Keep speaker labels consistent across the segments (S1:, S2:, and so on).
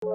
S1: Hey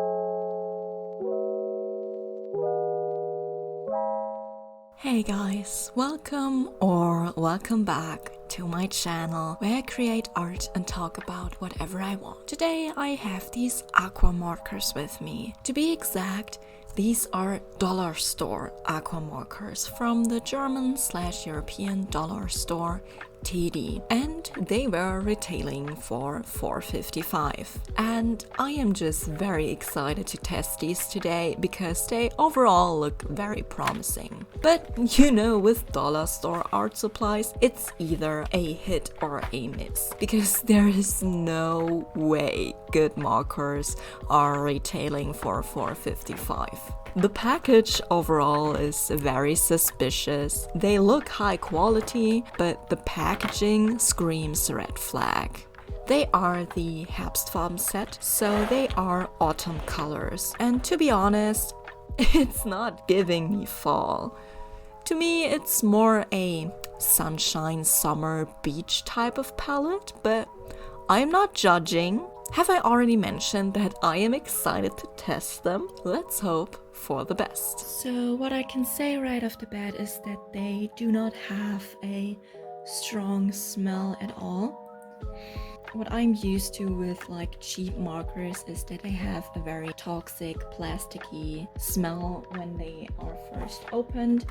S1: guys, welcome back to my channel where I create art and talk about whatever I want. Today I have these aqua markers with me. To be exact, these are dollar store aqua markers from the German/European dollar store TD, and they were retailing for $4.55. And I am just very excited to test these today because they overall look very promising. But you know, with dollar store art supplies, it's either a hit or a miss because there is no way good markers are retailing for $4.55. The package overall is very suspicious. They look high quality, but the packaging screams red flag. They are the Herbstfarben set, so they are autumn colors. And to be honest, it's not giving me fall. To me, it's more a sunshine, summer, beach type of palette, but I'm not judging. Have I already mentioned that I am excited to test them? Let's hope for the best. So what I can say right off the bat is that they do not have a strong smell at all. What I'm used to with like cheap markers is that they have a very toxic, plasticky smell when they are first opened.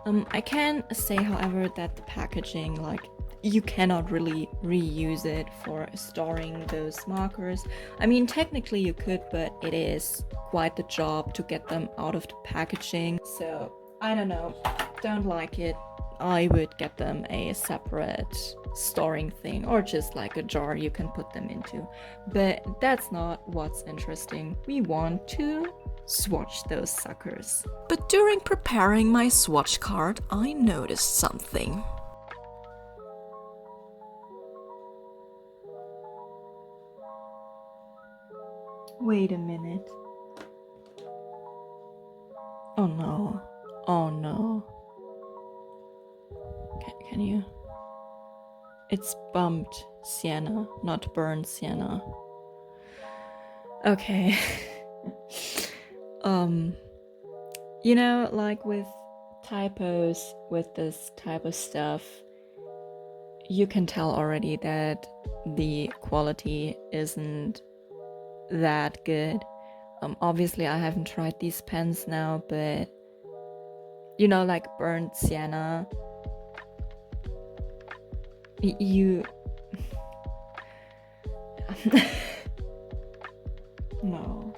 S1: I can say, however, that the packaging, like, you cannot really reuse it for storing those markers. I mean, technically you could, but it is quite the job to get them out of the packaging. So, I don't know, don't like it. I would get them a separate storing thing or just like a jar you can put them into. But that's not what's interesting. We want to swatch those suckers. But during preparing my swatch card, I noticed something. Wait a minute. Oh no. Oh no. Can you? It's bumped sienna, not burned sienna. Okay. You know, like with typos, with this type of stuff, you can tell already that the quality isn't that good. Obviously I haven't tried these pens now, but you know, like burnt sienna, you no.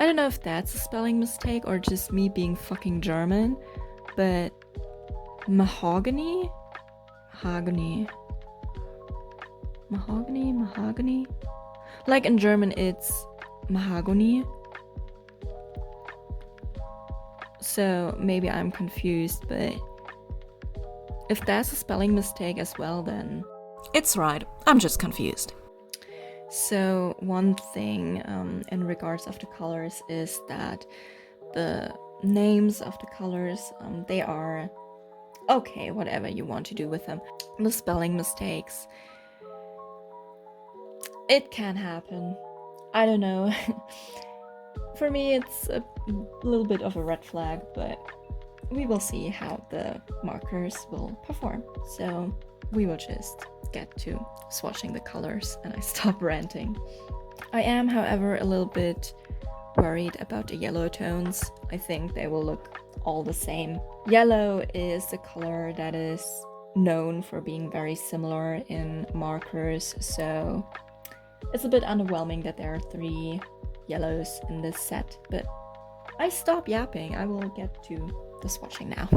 S1: I don't know if that's a spelling mistake or just me being fucking German, but mahogany? Mahogany? Like in German it's mahogany. So maybe I'm confused, but if that's a spelling mistake as well, then it's right. I'm just confused. So one thing in regards of the colors is that the names of the colors, they are okay, whatever you want to do with them. The spelling mistakes, it can happen. I don't know. For me, it's a little bit of a red flag, but we will see how the markers will perform. So we will just get to swatching the colors and I stop ranting. I am, however, a little bit worried about the yellow tones. I think they will look all the same. Yellow is a color that is known for being very similar in markers, so it's a bit underwhelming that there are 3 yellows in this set, but I stop yapping. I will get to the swatching now.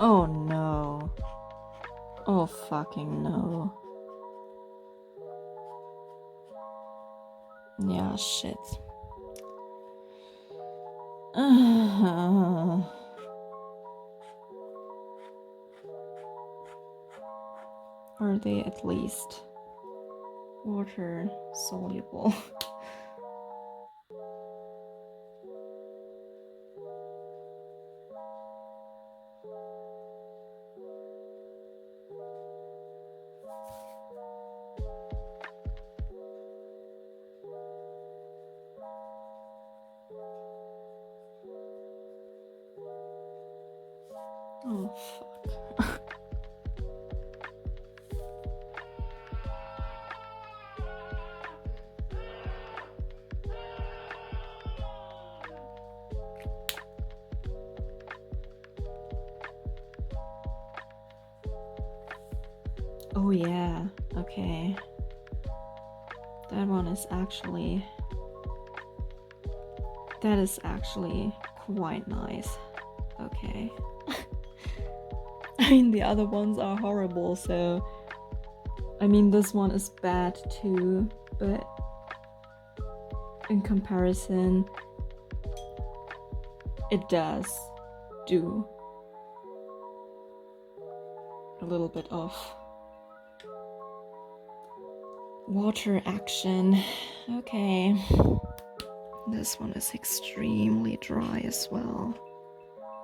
S1: Oh no. Oh fucking no. Yeah, shit. Are they at least water soluble? Oh, fuck. Oh yeah, okay. That is actually quite nice. Okay. I mean, the other ones are horrible, so I mean, this one is bad too, but in comparison, it does do a little bit of water action. Okay. This one is extremely dry as well.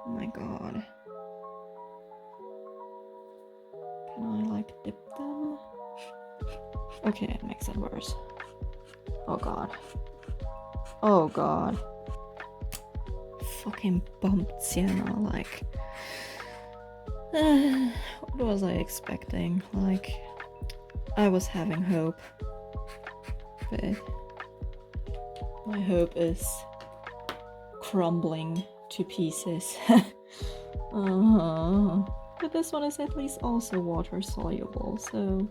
S1: Oh my god. Can I like dip them? Okay, it makes it worse. Oh god. Oh god. Fucking bumped sienna, like. What was I expecting? Like, I was having hope. But my hope is crumbling to pieces. But this one is at least also water soluble, so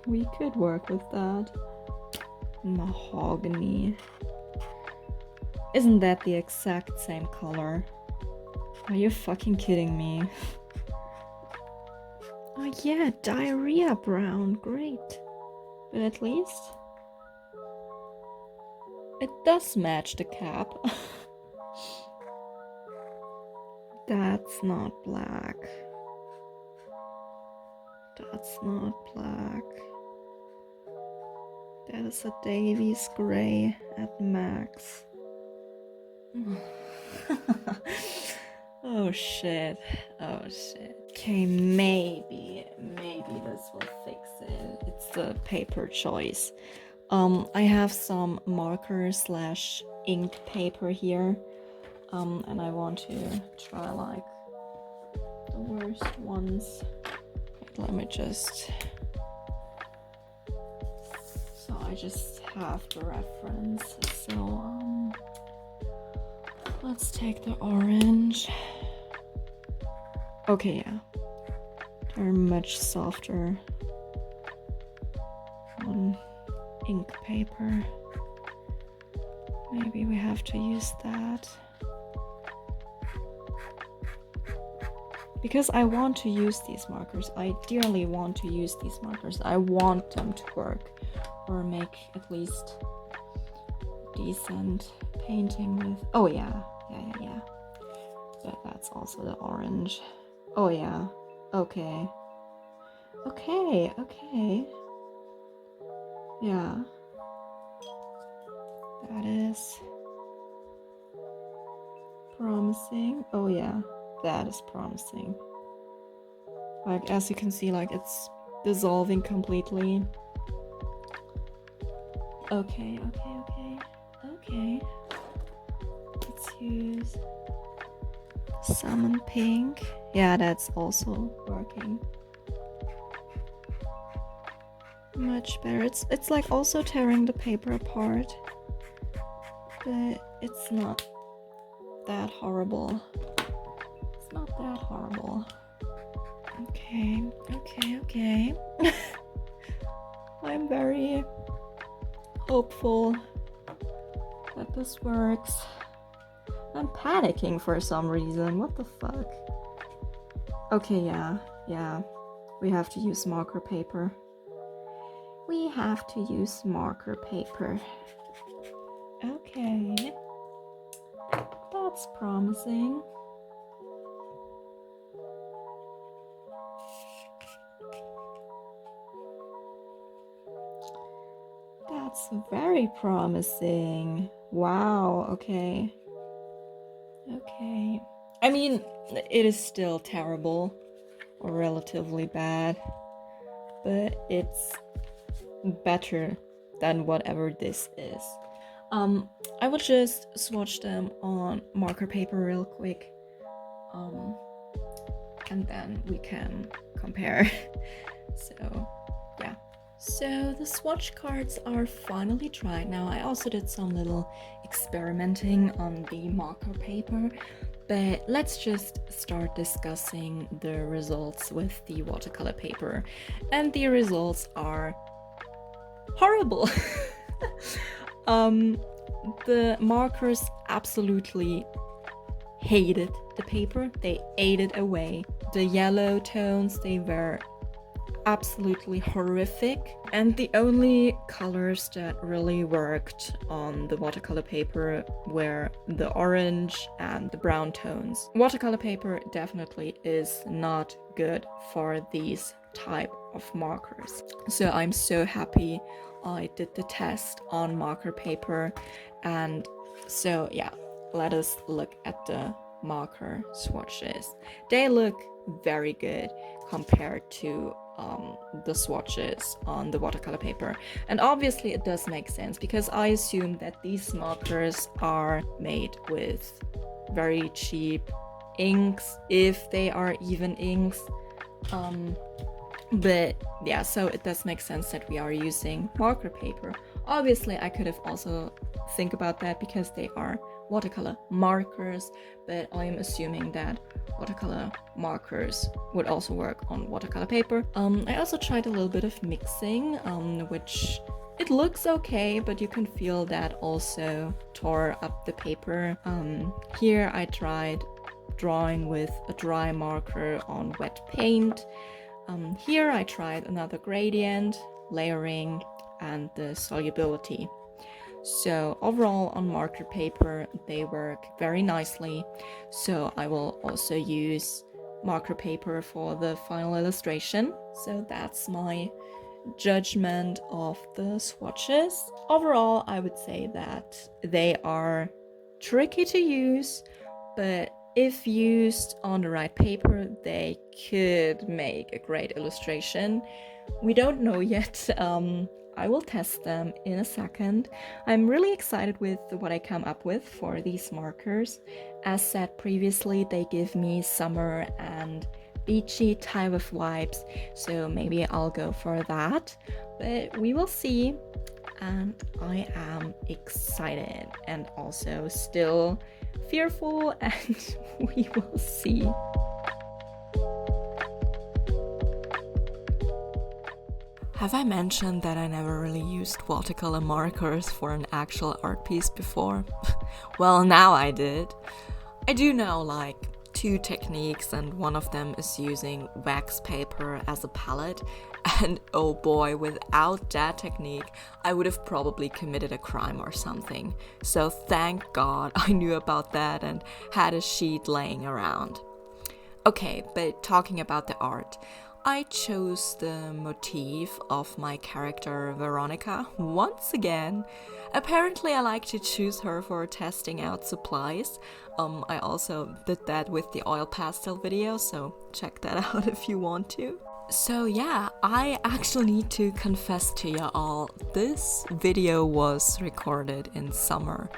S1: we could work with that. Mahogany. Isn't that the exact same color? Are you fucking kidding me? Oh yeah, diarrhea brown, great. But at least it does match the cap. That's not black. That's not black. That is a Davies gray at max. Oh shit. Oh shit. Okay, maybe this will fix it. It's the paper choice. I have some marker slash ink paper here. And I want to try like the worst ones. Wait, let me just. So I just have the reference. So let's take the orange. Okay, yeah. They're much softer on ink paper. Maybe we have to use that. Because I want to use these markers. I dearly want to use these markers. I want them to work or make at least decent painting with. Oh yeah. But that's also the orange. Oh yeah. Okay. Yeah. That is promising. Oh yeah. That is promising. Like, as you can see, like, it's dissolving completely. Okay. Let's use salmon pink. Yeah, that's also working much better. It's like also tearing the paper apart, but it's not that horrible. It's not that horrible. Okay. I'm very hopeful that this works. I'm panicking for some reason. What the fuck? Okay, yeah. We have to use marker paper. Okay. That's promising. That's very promising. Wow, okay. I mean, it is still terrible or relatively bad, but it's better than whatever this is. I will just swatch them on marker paper real quick, and then we can compare. So yeah. So the swatch cards are finally dried now. I also did some little experimenting on the marker paper, but let's just start discussing the results with the watercolor paper. And the results are horrible. The markers absolutely hated the paper. They ate it away. The yellow tones, they were absolutely horrific, and the only colors that really worked on the watercolor paper were the orange and the brown tones. Watercolor paper definitely is not good for these type of markers, so I'm so happy I did the test on marker paper. And so yeah, let us look at the marker swatches. They look very good compared to the swatches on the watercolor paper, and obviously it does make sense because I assume that these markers are made with very cheap inks, if they are even inks. But yeah, so it does make sense that we are using marker paper. Obviously I could have also think about that because they are watercolor markers, but I'm assuming that watercolor markers would also work on watercolor paper. I also tried a little bit of mixing, which it looks okay, but you can feel that also tore up the paper. Here I tried drawing with a dry marker on wet paint. Here I tried another gradient, layering, and the solubility. So overall on marker paper they work very nicely, so I will also use marker paper for the final illustration. So that's my judgment of the swatches. Overall I would say that they are tricky to use, but if used on the right paper they could make a great illustration. We don't know yet. I will test them in a second. I'm really excited with what I come up with for these markers. As said previously, they give me summer and beachy type of vibes, so maybe I'll go for that, but we will see. And I am excited and also still fearful, and we will see. Have I mentioned that I never really used watercolor markers for an actual art piece before? Well, now I did. I do know like 2 techniques, and one of them is using wax paper as a palette, and oh boy, without that technique I would have probably committed a crime or something. So thank God I knew about that and had a sheet laying around. Okay, but talking about the art, I chose the motif of my character Veronica once again. Apparently I like to choose her for testing out supplies. I also did that with the oil pastel video, so check that out if you want to. So yeah, I actually need to confess to you all, this video was recorded in summer.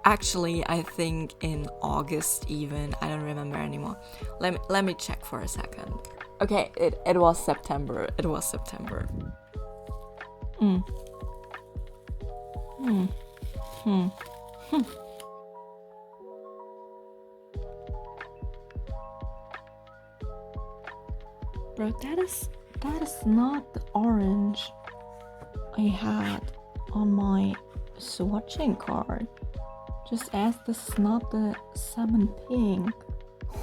S1: Actually, I think in August even, I don't remember anymore. Let me check for a second. Okay, it was September. It was September. Bro, that is not the orange I had on my swatching card. Just ask, this is not the salmon pink.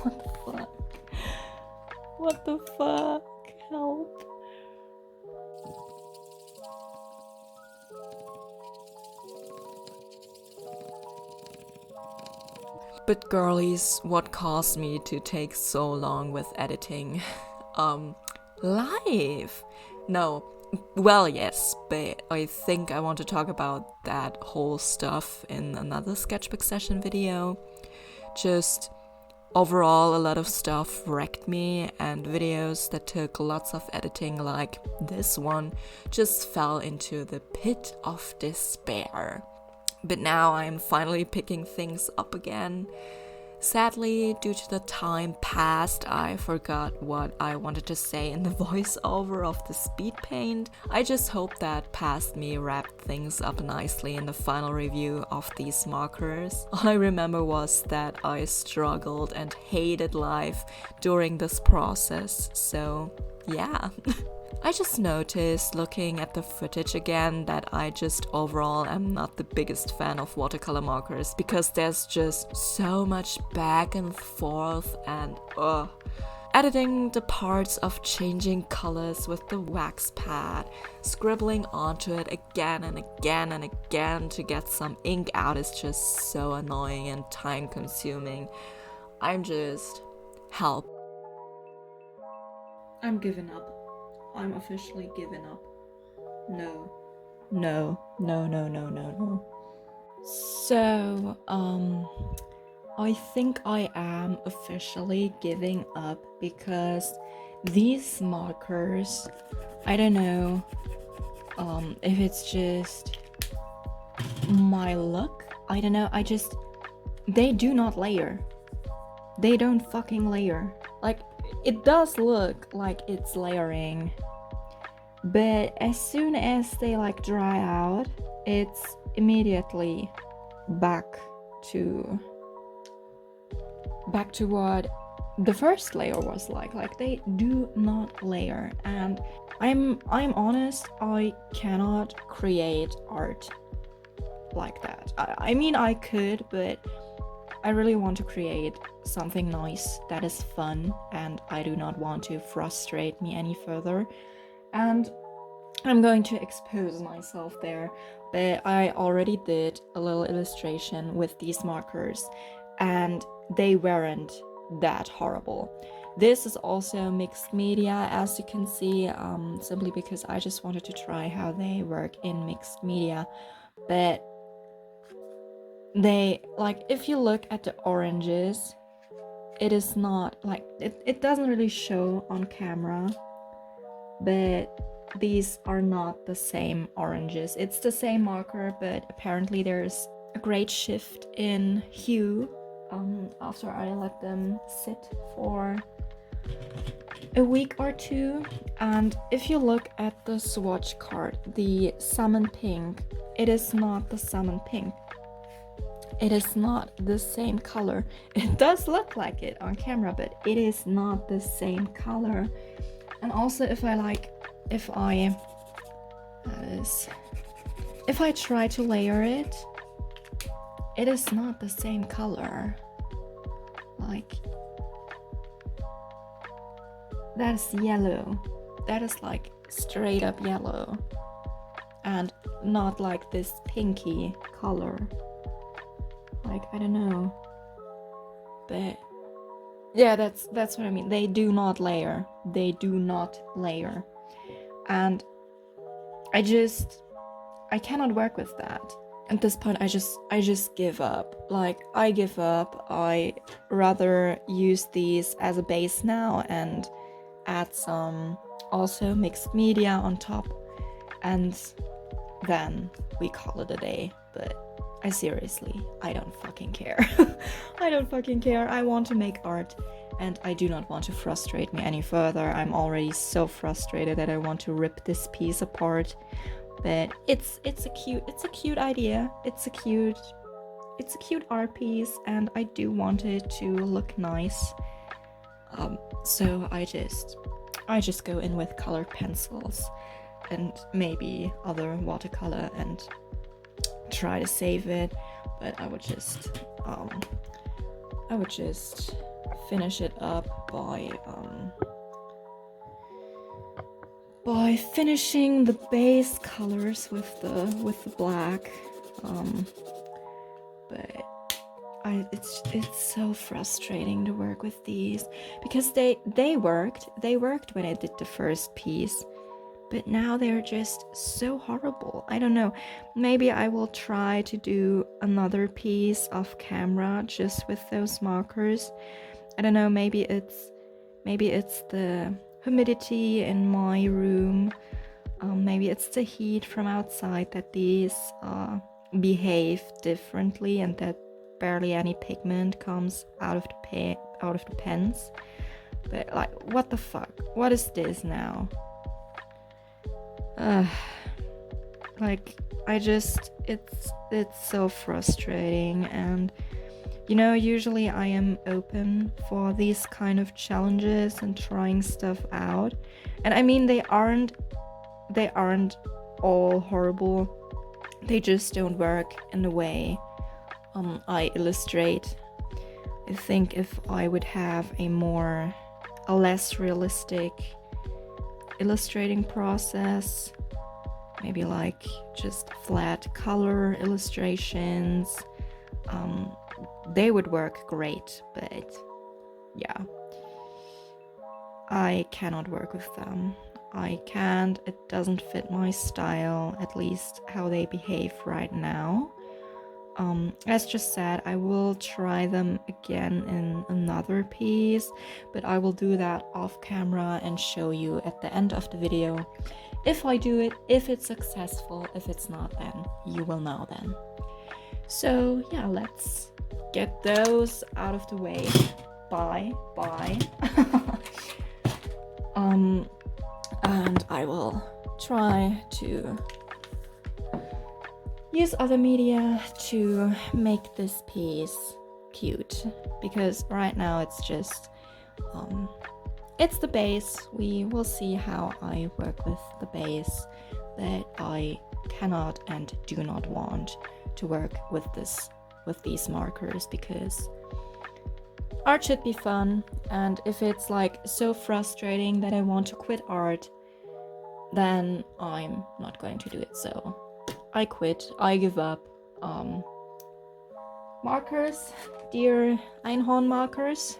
S1: What the fuck? What the fuck? Help. But girlies, what caused me to take so long with editing? Live! No, well, yes, but I think I want to talk about that whole stuff in another sketchbook session video. Just overall, a lot of stuff wrecked me, and videos that took lots of editing, like this one, just fell into the pit of despair. But now I'm finally picking things up again. Sadly, due to the time passed, I forgot what I wanted to say in the voiceover of the speed paint. I just hope that past me wrapped things up nicely in the final review of these markers. All I remember was that I struggled and hated life during this process, so yeah. I just noticed, looking at the footage again, that I just overall am not the biggest fan of watercolor markers because there's just so much back and forth and editing the parts of changing colors with the wax pad, scribbling onto it again and again and again to get some ink out is just so annoying and time consuming. I'm just... help. I'm giving up. I'm officially giving up. No. So, I think I am officially giving up because these markers, I don't know if it's just my look. I don't know, they do not layer. They don't fucking layer. Like, it does look like it's layering, but as soon as they like dry out, it's immediately back to what the first layer was like they do not layer. And I'm honest, I cannot create art like that. I mean, I could, but I really want to create something nice that is fun, and I do not want to frustrate me any further. And I'm going to expose myself there, but I already did a little illustration with these markers, and they weren't that horrible. This is also mixed media, as you can see, simply because I just wanted to try how they work in mixed media. But they, like, if you look at the oranges, it is not like it doesn't really show on camera, but these are not the same oranges. It's the same marker, but apparently there's a great shift in hue after I let them sit for a week or two. And if you look at the swatch card, the salmon pink, it is not the salmon pink. It is not the same color. It does look like it on camera, but it is not the same color. And also, if I try to layer it, it is not the same color. Like, that is yellow. That is like straight up yellow, and not like this pinky color. Like, I don't know, but yeah, that's what I mean. They do not layer. They do not layer, and I cannot work with that. At this point, I just give up. Like, I give up. I rather use these as a base now and add some also mixed media on top, and then we call it a day. But I don't fucking care. I don't fucking care. I want to make art, and I do not want to frustrate me any further. I'm already so frustrated that I want to rip this piece apart. But it's a cute idea. It's a cute art piece, and I do want it to look nice. So I just go in with colored pencils and maybe other watercolor and try to save it. But I would just finish it up by finishing the base colors with the black. But it's so frustrating to work with these, because they worked when I did the first piece, but now they're just so horrible. I don't know, maybe I will try to do another piece off camera just with those markers. I don't know, maybe it's the humidity in my room, maybe it's the heat from outside that these behave differently and that barely any pigment comes out of the pens. But like, what the fuck? What is this now? Like, it's so frustrating. And you know, usually I am open for these kind of challenges and trying stuff out. And I mean, they aren't all horrible. They just don't work in the way I illustrate. I think if I would have a less realistic illustrating process, maybe like just flat color illustrations, they would work great, but yeah, I cannot work with them. I can't, it doesn't fit my style, at least how they behave right now. As just said, I will try them again in another piece, but I will do that off camera and show you at the end of the video if I do it, if it's successful. If it's not, then you will know then. So yeah, let's get those out of the way. Bye. And I will try to use other media to make this piece cute, because right now it's just it's the base. We will see how I work with the base, but I cannot and do not want to work with these markers, because art should be fun. And if it's like so frustrating that I want to quit art, then I'm not going to do it. So I quit, I give up. Markers, dear Einhorn markers,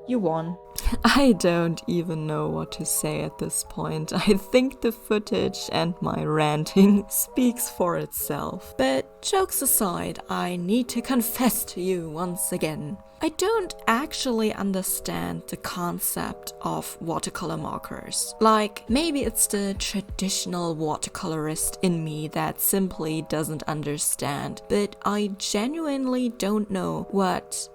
S1: you won. I don't even know what to say at this point. I think the footage and my ranting speaks for itself. But jokes aside, I need to confess to you once again. I don't actually understand the concept of watercolor markers. Like, maybe it's the traditional watercolorist in me that simply doesn't understand, but I genuinely don't know what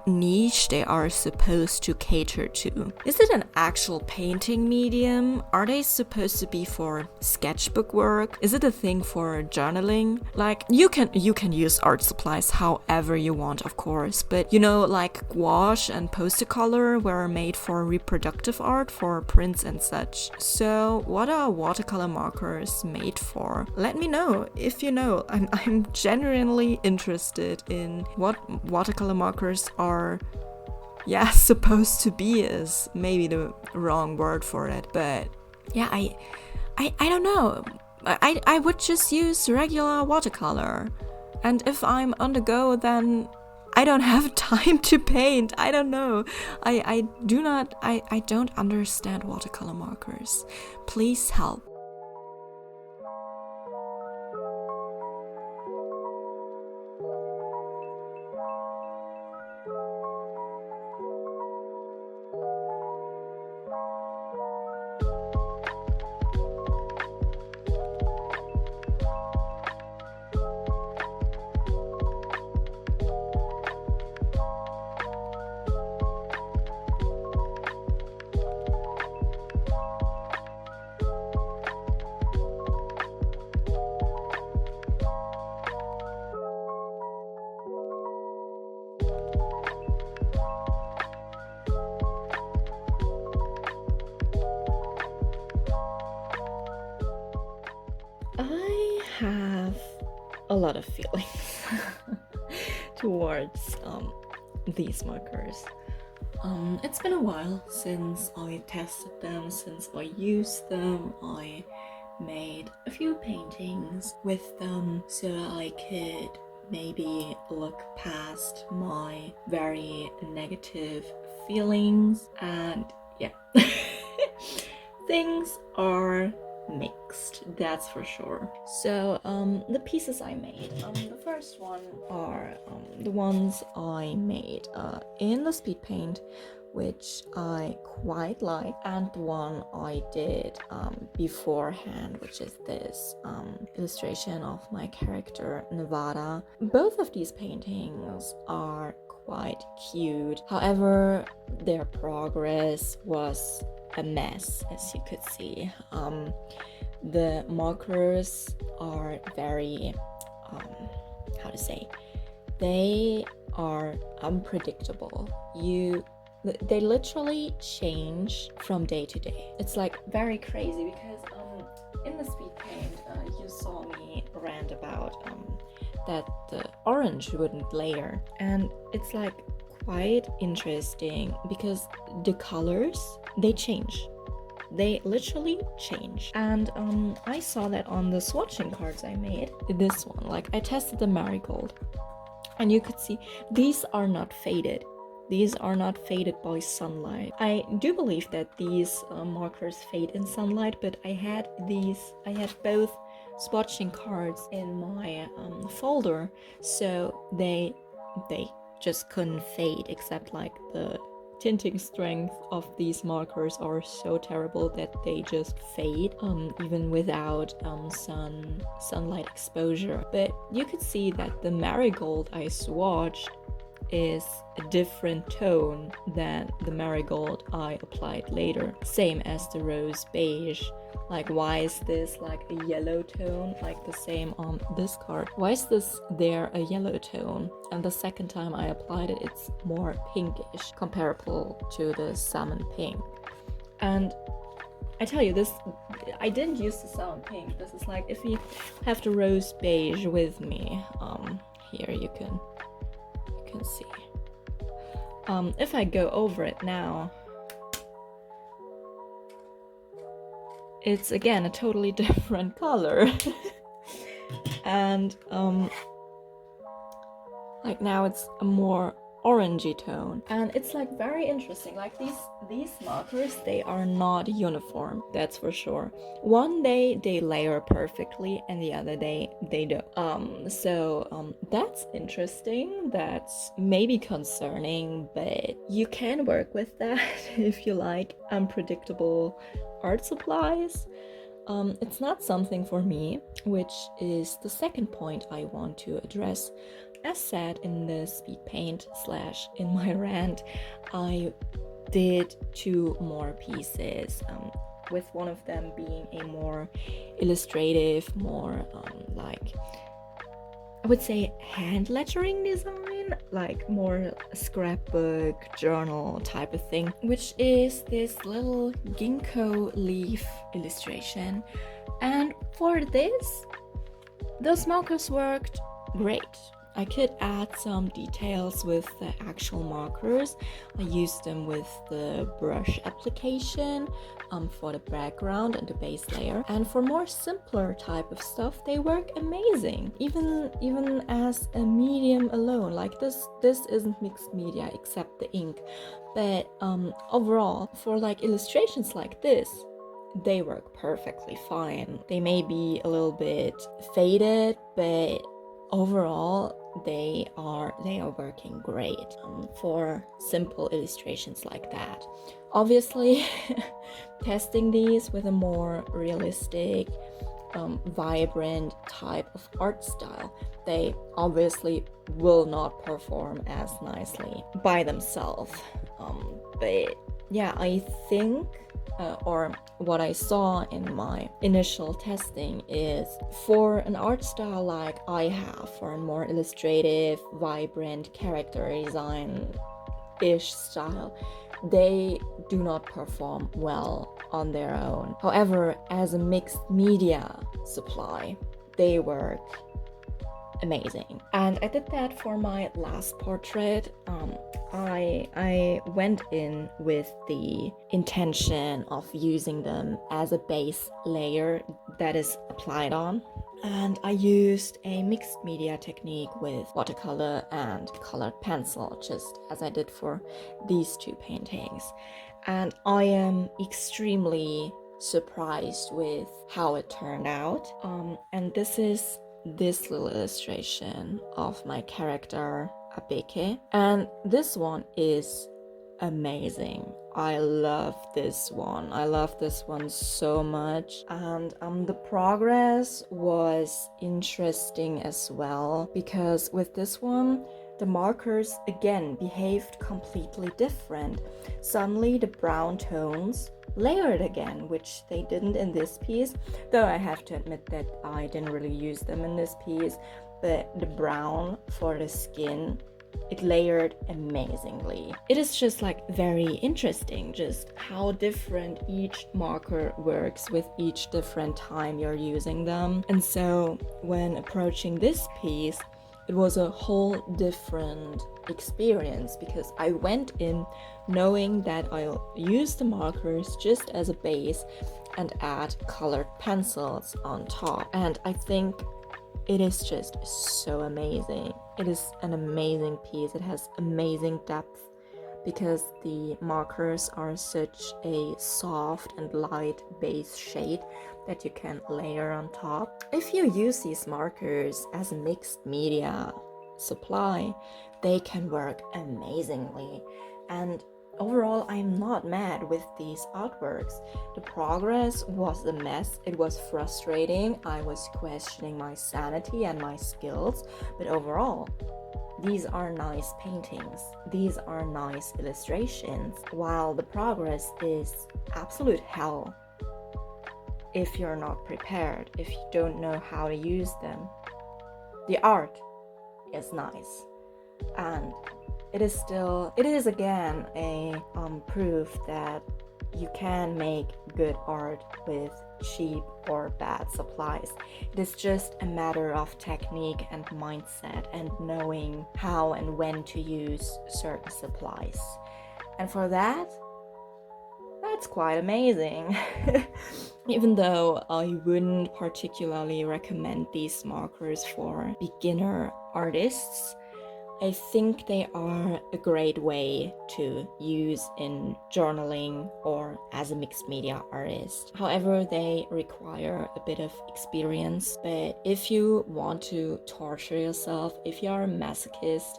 S1: niche they are supposed to cater to. Is it an actual painting medium? Are they supposed to be for sketchbook work? Is it a thing for journaling? Like, you can use art supplies however you want, of course, but you know, like gouache and poster color were made for reproductive art, for prints and such. So what are watercolor markers made for? Let me know if you know. I'm genuinely interested in what watercolor markers are supposed to be, is maybe the wrong word for it, but yeah, I don't know. I would just use regular watercolor, and if I'm on the go, then I don't have time to paint. I don't know. I don't understand watercolor markers. Please help. I have a lot of feelings towards these markers. It's been a while since I tested them, since I used them. I made a few paintings with them so I could maybe look past my very negative feelings, and yeah. Things are mixed, that's for sure. So the pieces I made, the first one are the ones I made in the speed paint which I quite like, and the one I did beforehand, which is this illustration of my character Nevada. Both of these paintings are quite cute. However, their progress was a mess, as you could see. The markers are very, how to say, they are unpredictable. They literally change from day to day. It's like very crazy because in the speed paint you saw me rant about that the orange wouldn't layer, and it's like quite interesting because the colors, they change. They literally change. And I saw that on the swatching cards I made. This one, like I tested the marigold, and you could see these are not faded. These are not faded by sunlight. I do believe that these markers fade in sunlight, but I had both swatching cards in my folder, so they just couldn't fade, except like the tinting strength of these markers are so terrible that they just fade even without sunlight exposure. But you could see that the marigold I swatched is a different tone than the marigold I applied later. Same as the rose beige. Like, why is this like a yellow tone, like the same on this card? Why is this there a yellow tone? And the second time I applied it, it's more pinkish, comparable to the salmon pink. And I tell you, this, I didn't use the salmon pink. This is like, if you have the rose beige with me, here you can see. If I go over it now, it's again a totally different color. And like now it's a more orangey tone, and it's like very interesting. Like these markers, they are not uniform, that's for sure. One day they layer perfectly and the other day they don't. So that's interesting. That's maybe concerning, but you can work with that if you like unpredictable art supplies. It's not something for me, which is the second point I want to address. As said in the speed paint / in my rant, I did 2 more pieces, with one of them being a more illustrative, more like, I would say, hand lettering design, like more scrapbook, journal type of thing, which is this little ginkgo leaf illustration. And for this, those markers worked great. I could add some details with the actual markers. I used them with the brush application for the background and the base layer. And for more simpler type of stuff, they work amazing. Even as a medium alone, like this isn't mixed media except the ink. But overall, for like illustrations like this, they work perfectly fine. They may be a little bit faded, but overall they are working great for simple illustrations like that. Obviously, testing these with a more realistic, vibrant type of art style, they obviously will not perform as nicely by themselves. But yeah, I think or what I saw in my initial testing is, for an art style like I have, for a more illustrative, vibrant character design-ish style, they do not perform well on their own. However, as a mixed media supply, they work amazing. And I did that for my last portrait. I went in with the intention of using them as a base layer that is applied on, and I used a mixed media technique with watercolor and colored pencil, just as I did for these 2 paintings. And I am extremely surprised with how it turned out. And this is this little illustration of my character 𝐋𝐞𝐭'𝐬, and this one is amazing. I love this one. I love this one so much. And the progress was interesting as well, because with this one, the markers again behaved completely different. Suddenly the brown tones layered again, which they didn't in this piece, though I have to admit that I didn't really use them in this piece. But the brown for the skin, it layered amazingly. It is just like very interesting just how different each marker works with each different time you're using them. And so when approaching this piece, it was a whole different experience, because I went in knowing that I'll use the markers just as a base and add colored pencils on top. And I think it is just so amazing. It is an amazing piece. It has amazing depth because the markers are such a soft and light base shade that you can layer on top. If you use these markers as a mixed media supply, they can work amazingly. And overall, I'm not mad with these artworks. The progress was a mess. It was frustrating. I was questioning my sanity and my skills, but overall, these are nice paintings. These are nice illustrations, while the progress is absolute hell if you're not prepared, if you don't know how to use them. The art is nice, and it is again a proof that you can make good art with cheap or bad supplies. It is just a matter of technique and mindset and knowing how and when to use certain supplies. And for that, that's quite amazing. Even though I wouldn't particularly recommend these markers for beginner artists, I think they are a great way to use in journaling or as a mixed media artist. However, they require a bit of experience, but if you want to torture yourself, if you are a masochist,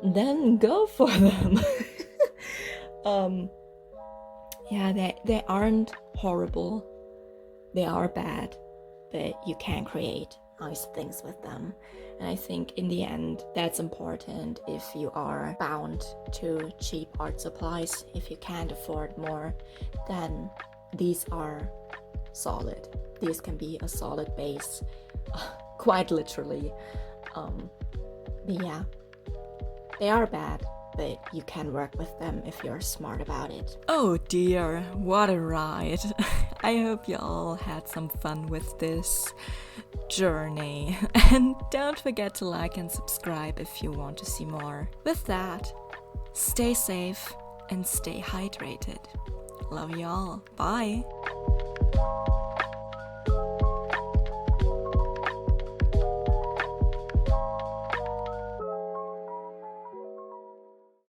S1: then go for them. Yeah, they aren't horrible. They are bad, but you can create nice things with them. And I think in the end, that's important if you are bound to cheap art supplies. If you can't afford more, then these are solid. These can be a solid base, quite literally. But yeah, they are bad, but you can work with them if you're smart about it. Oh dear, what a ride. I hope you all had some fun with this journey. And don't forget to like and subscribe if you want to see more. With that, stay safe and stay hydrated. Love y'all. Bye.